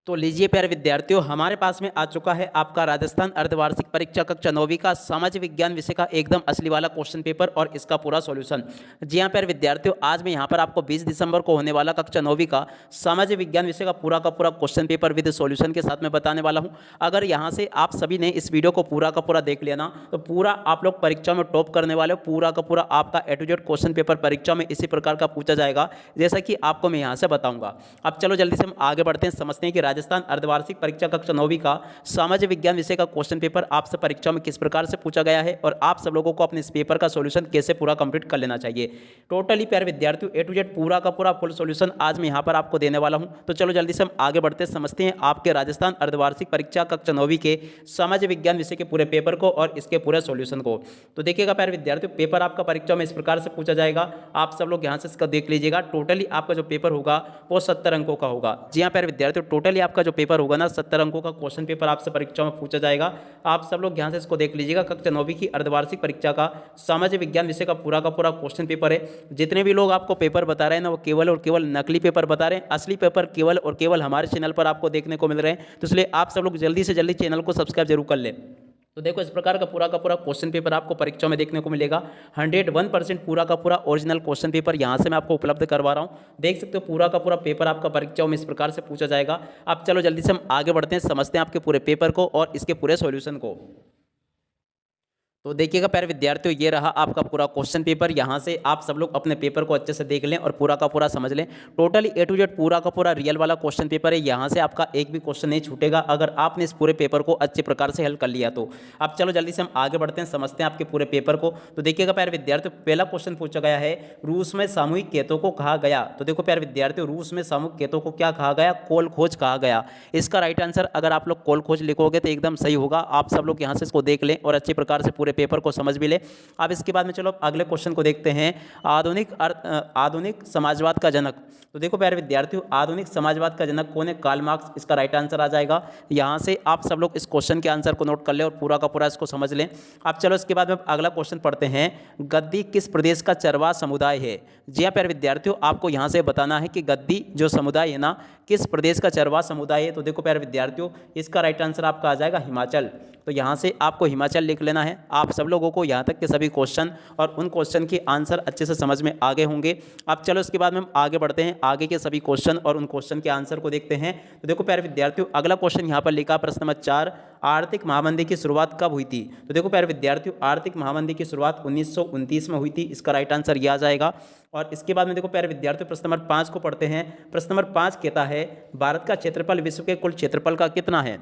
तो लीजिए प्यारे विद्यार्थियों, हमारे पास में आ चुका है आपका राजस्थान अर्धवार्षिक परीक्षा कक्षा 9वीं का सामाजिक विज्ञान विषय का एकदम असली वाला क्वेश्चन पेपर और इसका पूरा सॉल्यूशन। जी हाँ प्यारे विद्यार्थियों, आज मैं यहाँ पर आपको 20 दिसंबर को होने वाला कक्षा 9वीं का सामाजिक विज्ञान विषय का पूरा क्वेश्चन पेपर विद सॉल्यूशन के साथ में बताने वाला हूँ। अगर यहाँ से आप सभी ने इस वीडियो को पूरा का पूरा देख लिया ना, तो पूरा आप लोग परीक्षा में टॉप करने वाले हो। पूरा का पूरा आपका A to Z question paper परीक्षा में इसी प्रकार का पूछा जाएगा, जैसा कि आपको मैं यहाँ से बताऊँगा। अब चलो जल्दी से हम आगे बढ़ते हैं, समझते हैं कि राजस्थान अर्धवार्षिक परीक्षा कक्षा 9वीं का सामाजिक विज्ञान विषय का क्वेश्चन पेपर आपसे परीक्षा में किस प्रकार से पूछा गया है और आप सब लोगों को अपने इस पेपर का सॉल्यूशन कैसे पूरा कंप्लीट कर लेना चाहिए। टोटली प्यारे विद्यार्थियों A to Z पूरा का पूरा फुल सॉल्यूशन आज मैं यहाँ पर आपको देने वाला हूँ। तो चलो जल्दी से हम आगे बढ़ते हैं, समझते हैं आपके राजस्थान अर्धवार्षिक परीक्षा कक्षा 9वीं के सामाजिक विज्ञान विषय के पूरे पेपर को और इसके पूरे सॉल्यूशन को। तो देखिएगा प्यारे विद्यार्थियों, पेपर आपका परीक्षा में इस प्रकार से पूछा जाएगा, आप सब लोग यहाँ से इसका देख लीजिएगा। टोटली आपका जो पेपर होगा वो 70 अंकों का होगा। जी हाँ प्यारे विद्यार्थियों, टोटली आपका जो पेपर होगा ना 70 अंकों का क्वेश्चन पेपर आपसे परीक्षा में पूछा जाएगा। आप सब लोग यहाँ से इसको देख लीजिएगा। कक्षा 9वीं की अर्धवार्षिक परीक्षा का सामाजिक विज्ञान विषय का पूरा क्वेश्चन पेपर है। जितने भी लोग आपको पेपर बता रहे हैं ना, वो केवल और केवल नकली पेपर बता रहे हैं। असली पेपर केवल और केवल हमारे चैनल पर आपको देखने को मिल रहे हैं। तो इसलिए आप सब लोग जल्दी से जल्दी चैनल को सब्सक्राइब जरूर कर लें। तो देखो, इस प्रकार का पूरा क्वेश्चन पेपर आपको परीक्षा में देखने को मिलेगा। 101% पूरा का पूरा ओरिजिनल क्वेश्चन पेपर यहाँ से मैं आपको उपलब्ध करवा रहा हूँ। देख सकते हो पूरा का पूरा पेपर आपका परीक्षाओं में इस प्रकार से पूछा जाएगा। अब चलो जल्दी से हम आगे बढ़ते हैं, समझते हैं आपके पूरे पेपर को और इसके पूरे सॉल्यूशन को। तो देखिएगा प्यारे विद्यार्थियों, ये रहा आपका पूरा क्वेश्चन पेपर। यहाँ से आप सब लोग अपने पेपर को अच्छे से देख लें और पूरा का पूरा समझ लें। टोटली A to Z पूरा का पूरा रियल वाला क्वेश्चन पेपर है। यहाँ से आपका एक भी क्वेश्चन नहीं छूटेगा अगर आपने इस पूरे पेपर को अच्छे प्रकार से हल कर लिया तो। अब चलो जल्दी से हम आगे बढ़ते हैं, समझते हैं आपके पूरे पेपर को। तो देखिएगा प्यारे विद्यार्थियों, पहला क्वेश्चन पूछा गया है, रूस में सामूहिक खेतों को कहा गया। तो देखो प्यारे विद्यार्थियों, रूस में सामूहिक खेतों को क्या कहा गया? कोल खोज कहा गया। इसका राइट आंसर अगर आप लोग कोल खोज लिखोगे तो एकदम सही होगा। आप सब लोग यहाँ से इसको देख लें और अच्छे प्रकार से पूरे पेपर को समझ भी ले। अब इसके बाद में चलो अगले क्वेश्चन को देखते हैं। आधुनिक समाजवाद का जनक। तो देखो प्यारे विद्यार्थियों, आधुनिक समाजवाद का जनक कौन है? कार्ल मार्क्स इसका राइट आंसर आ जाएगा। यहां से आप सब लोग इस क्वेश्चन के आंसर को नोट कर ले और पूरा का पूरा इसको समझ लें। अब चलो इसके बाद में अगला क्वेश्चन पढ़ते हैं। गद्दी किस प्रदेश का चरवाहा समुदाय है? जी हाँ प्यारे विद्यार्थियों, आपको यहां से बताना है कि गद्दी जो समुदाय है ना, किस प्रदेश का चरवाहा समुदाय है। तो देखो प्यारे विद्यार्थियों, इसका राइट आंसर आपका आ जाएगा हिमाचल। तो यहाँ से आपको हिमाचल लिख लेना है। आप सब लोगों को यहाँ तक के सभी क्वेश्चन और उन क्वेश्चन के आंसर अच्छे से समझ में आ गए होंगे। अब चलो इसके बाद में हम आगे बढ़ते हैं, आगे के सभी क्वेश्चन और उन क्वेश्चन के आंसर को देखते हैं। तो देखो प्यारे विद्यार्थियों, अगला क्वेश्चन यहाँ पर लिखा प्रश्न नंबर 4, आर्थिक महामंदी की शुरुआत कब हुई थी? तो देखो प्यारे विद्यार्थियों, आर्थिक महामंदी की शुरुआत 1929 में हुई थी। इसका राइट आंसर यह आ जाएगा। और इसके बाद में देखो प्यारे विद्यार्थियों, प्रश्न नंबर 5 को पढ़ते हैं। प्रश्न नंबर 5 कहता है, भारत का क्षेत्रफल विश्व के कुल क्षेत्रफल का कितना है?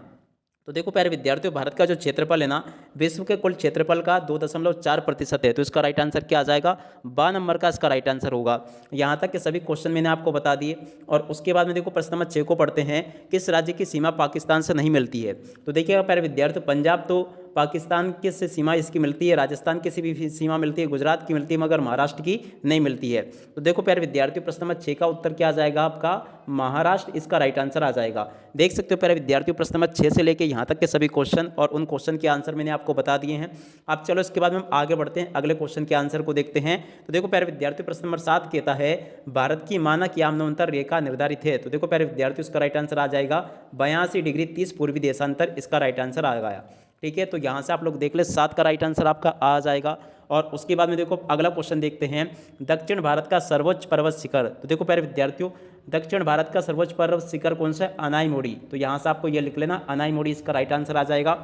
तो देखो प्यारे विद्यार्थियों, भारत का जो क्षेत्रफल है ना, विश्व के कुल क्षेत्रफल का 2.4% है। तो इसका राइट आंसर क्या आ जाएगा? 12 नंबर का इसका राइट आंसर होगा। यहाँ तक के सभी क्वेश्चन मैंने आपको बता दिए। और उसके बाद में देखो प्रश्न नंबर 6 को पढ़ते हैं। किस राज्य की सीमा पाकिस्तान से नहीं मिलती है? तो देखिएगा प्यारे विद्यार्थियों, पंजाब तो पाकिस्तान के से सीमा इसकी मिलती है, राजस्थान की भी सीमा मिलती है, गुजरात की मिलती है, मगर महाराष्ट्र की नहीं मिलती है। तो देखो प्यारे विद्यार्थियों, प्रश्न नंबर 6 का उत्तर क्या आ जाएगा आपका? महाराष्ट्र इसका राइट आंसर आ जाएगा। देख सकते हो प्यारे विद्यार्थियों, प्रश्न नंबर 6 से लेकर यहाँ तक के सभी क्वेश्चन और उन क्वेश्चन के आंसर मैंने आपको बता दिए हैं। अब चलो इसके बाद में हम आगे बढ़ते हैं, अगले क्वेश्चन के आंसर को देखते हैं। तो देखो प्यारे विद्यार्थियों, प्रश्न नंबर 7 कहता है, भारत की मानक यामांतर रेखा निर्धारित है। तो देखो प्यारे विद्यार्थियों, इसका राइट आंसर आ जाएगा 82 डिग्री 30 पूर्वी देशांतर, इसका राइट आंसर आ गया। ठीक है, तो यहाँ से आप लोग देख ले, 7 का राइट आंसर आपका आ जाएगा। और उसके बाद में देखो अगला क्वेश्चन देखते हैं। दक्षिण भारत का सर्वोच्च पर्वत शिखर। तो देखो प्यारे विद्यार्थियों, दक्षिण भारत का सर्वोच्च पर्वत शिखर कौन सा है? अनाईमोड़ी। तो यहाँ से आपको ये लिख लेना, अनाईमोड़ी इसका राइट आंसर आ जाएगा।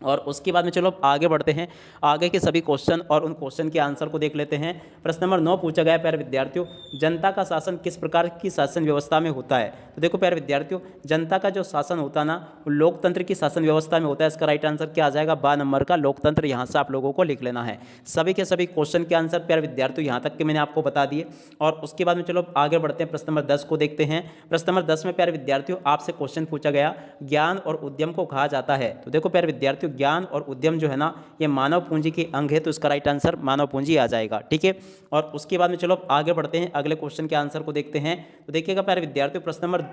और उसके बाद में चलो आगे बढ़ते हैं, आगे के सभी क्वेश्चन और उन क्वेश्चन के आंसर को देख लेते हैं। प्रश्न नंबर 9 पूछा गया प्यारे विद्यार्थियों, जनता का शासन किस प्रकार की शासन व्यवस्था में होता है? तो देखो प्यारे विद्यार्थियों, जनता का जो शासन होता है ना, वो लोकतंत्र की शासन व्यवस्था में होता है। इसका राइट आंसर क्या आ जाएगा? 12 नंबर का लोकतंत्र। यहाँ से आप लोगों को लिख लेना है। सभी के सभी क्वेश्चन के आंसर प्यारे विद्यार्थियों यहाँ तक के मैंने आपको बता दिए। और उसके बाद में चलो आगे बढ़ते हैं, प्रश्न नंबर 10 को देखते हैं। प्रश्न नंबर 10 में प्यारे विद्यार्थियों आपसे क्वेश्चन पूछा गया, ज्ञान और उद्यम को कहा जाता है। तो देखो प्यारे विद्यार्थियों, ज्ञान और उद्यम जो है ना, ये मानव पूंजी के अंग है। तो इसका राइट आंसर मानव पूंजी आ जाएगा। ठीक है, और उसके बाद में चलो आगे बढ़ते हैं, अगले क्वेश्चन के आंसर को देखते हैं। तो देखिएगा प्यारे विद्यार्थियों, प्रश्न नंबर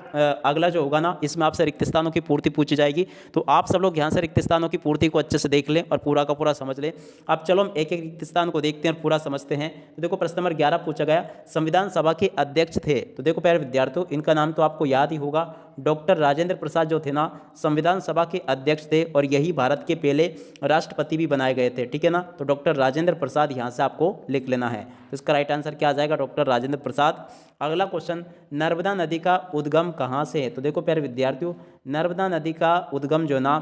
अगला जो होगा ना, इसमें आपसे रिक्त स्थानों की पूर्ति पूछी जाएगी। तो आप सब लोग यहाँ से रिक्त स्थानों की पूर्ति को अच्छे से देख लें और पूरा का पूरा समझ लें। अब चलो हम एक एक रिक्त स्थान को देखते हैं और पूरा समझते हैं। तो देखो प्रश्न नंबर 11 पूछा गया, संविधान सभा के अध्यक्ष थे। तो देखो प्यारे विद्यार्थियों, इनका नाम तो आपको याद ही होगा, डॉक्टर राजेंद्र प्रसाद जो थे ना संविधान सभा के अध्यक्ष थे और यही भारत के पहले राष्ट्रपति भी बनाए गए थे, ठीक है ना। तो डॉक्टर राजेंद्र प्रसाद यहाँ से आपको लिख लेना है। तो इसका राइट आंसर क्या आ जाएगा, डॉक्टर राजेंद्र प्रसाद। अगला क्वेश्चन, नर्मदा नदी का उद्गम कहाँ से है। तो देखो प्यारे विद्यार्थियों, नर्मदा नदी का उद्गम जो ना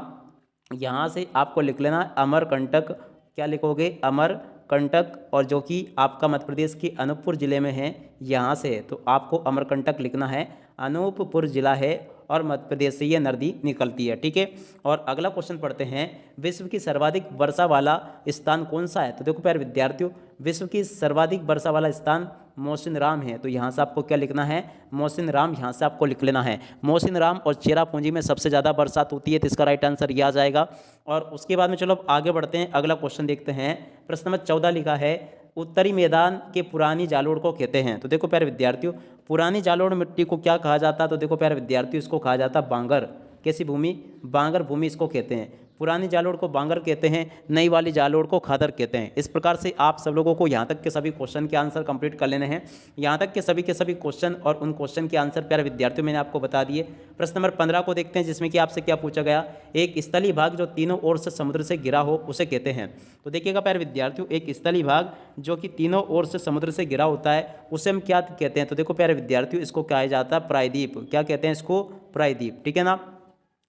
यहाँ से आपको लिख लेना अमरकंटक, क्या लिखोगे, अमरकंटक, और जो कि आपका मध्य प्रदेश के अनूपपुर जिले में है, यहाँ से है। तो आपको अमरकंटक लिखना है, अनूपपुर जिला है और मध्य प्रदेश से ये नदी निकलती है, ठीक है। और अगला क्वेश्चन पढ़ते हैं, विश्व की सर्वाधिक वर्षा वाला स्थान कौन सा है। तो देखो प्यारे विद्यार्थियों, विश्व की सर्वाधिक वर्षा वाला स्थान मौसिनराम है। तो यहाँ से आपको क्या लिखना है, मौसिनराम, यहाँ से आपको लिख लेना है। मौसिनराम और चेरापूंजी में सबसे ज़्यादा बरसात होती है, तो इसका राइट आंसर ये आ जाएगा। और उसके बाद में चलो अब आगे बढ़ते हैं, अगला क्वेश्चन देखते हैं। प्रश्न नंबर 14 लिखा है, उत्तरी मैदान के पुरानी जालोड़ को कहते हैं। तो देखो प्यारे विद्यार्थियों, पुरानी जालोड़ मिट्टी को क्या कहा जाता है। तो देखो प्यारे विद्यार्थियों, इसको कहा जाता है बांगर। कैसी भूमि, बांगर भूमि इसको कहते हैं। पुरानी जालोड़ को बांगर कहते हैं, नई वाली जालोड़ को खादर कहते हैं। इस प्रकार से आप सब लोगों को यहाँ तक के सभी क्वेश्चन के आंसर कंप्लीट कर लेने हैं। यहाँ तक के सभी क्वेश्चन और उन क्वेश्चन के आंसर प्यारे विद्यार्थियों मैंने आपको बता दिए। प्रश्न नंबर 15 को देखते हैं, जिसमें कि आपसे क्या पूछा गया, एक स्थलीय भाग जो तीनों ओर से समुद्र से घिरा हो उसे कहते हैं। तो देखिएगा प्यारे विद्यार्थियों, एक स्थलीय भाग जो कि तीनों ओर से समुद्र से घिरा होता है उसे हम क्या कहते हैं। तो देखो प्यारे विद्यार्थियों, इसको कहा जाता है प्रायद्वीप। क्या कहते हैं इसको, प्रायद्वीप, ठीक है ना।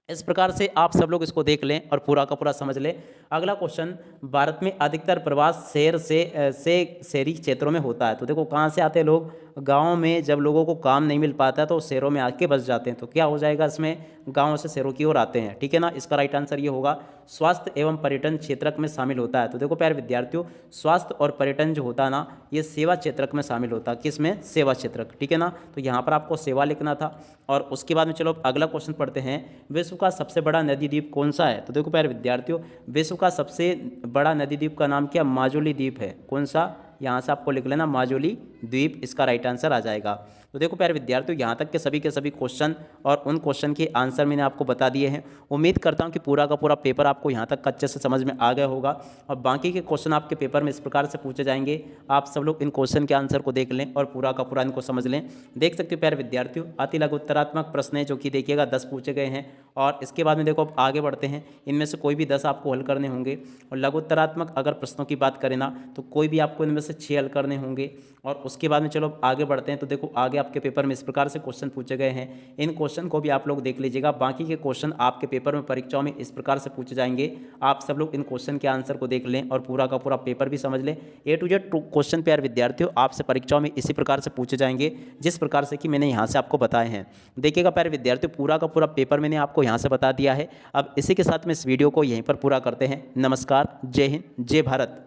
इस प्रकार से आप सब लोग इसको देख लें और पूरा का पूरा समझ लें। अगला क्वेश्चन, भारत में अधिकतर प्रवास शहर से शहरी क्षेत्रों में होता है। तो देखो कहाँ से आते हैं लोग, गाँव में जब लोगों को काम नहीं मिल पाता है तो शहरों में आके बस जाते हैं। तो क्या हो जाएगा इसमें, गाँव से शहरों की ओर आते हैं, ठीक है ना। इसका राइट आंसर ये होगा, स्वास्थ्य एवं पर्यटन क्षेत्रक में शामिल होता है। तो देखो प्यारे विद्यार्थियों, स्वास्थ्य और पर्यटन जो होता है ना, ये सेवा क्षेत्रक में शामिल होता है। किसमें, सेवा क्षेत्रक, ठीक है ना। तो यहाँ पर आपको सेवा लिखना था। और उसके बाद में चलो अगला क्वेश्चन पढ़ते हैं, विश्व का सबसे बड़ा नदी द्वीप कौन सा है। तो देखो प्यारे विद्यार्थियों, विश्व का सबसे बड़ा नदी द्वीप का नाम क्या, माजुली द्वीप है। कौन सा, यहाँ से आपको लिख लेना माजुली द्वीप, इसका राइट आंसर आ जाएगा। तो देखो प्यारे विद्यार्थियों, यहाँ तक के सभी क्वेश्चन और उन क्वेश्चन के आंसर मैंने आपको बता दिए हैं। उम्मीद करता हूँ कि पूरा का पूरा पेपर आपको यहाँ तक अच्छे से समझ में आ गया होगा। और बाकी के क्वेश्चन आपके पेपर में इस प्रकार से पूछे जाएंगे, आप सब लोग इन क्वेश्चन के आंसर को देख लें और पूरा का पूरा इनको समझ लें। देख सकते हो प्यारे विद्यार्थियों, अति लघु उत्तरात्मक प्रश्न है जो कि देखिएगा 10 पूछे गए हैं। और इसके बाद में देखो अब आगे बढ़ते हैं, इनमें से कोई भी 10 आपको हल करने होंगे। और लघु उत्तरात्मक अगर प्रश्नों की बात करें ना, तो कोई भी आपको इनमें से 6 हल करने होंगे। और उसके बाद में चलो आगे बढ़ते हैं। तो देखो आगे आपके पेपर में इस प्रकार से क्वेश्चन पूछे गए हैं, इन क्वेश्चन को भी आप लोग देख लीजिएगा। बाकी के क्वेश्चन आपके पेपर में परीक्षाओं में इस प्रकार से पूछे जाएंगे, आप सब लोग इन क्वेश्चन के आंसर को देख लें और पूरा का पूरा पेपर भी समझ लें। A to Z क्वेश्चन प्यारे विद्यार्थियों आपसे परीक्षाओं में इसी प्रकार से पूछे जाएंगे, जिस प्रकार से कि मैंने यहाँ से आपको बताए हैं। देखिएगा प्यारे विद्यार्थियों, पूरा का पूरा पेपर मैंने आपको यहाँ से बता दिया है। अब इसी के साथ में इस वीडियो को यहीं पर पूरा करते हैं। नमस्कार, जय हिंद, जय भारत।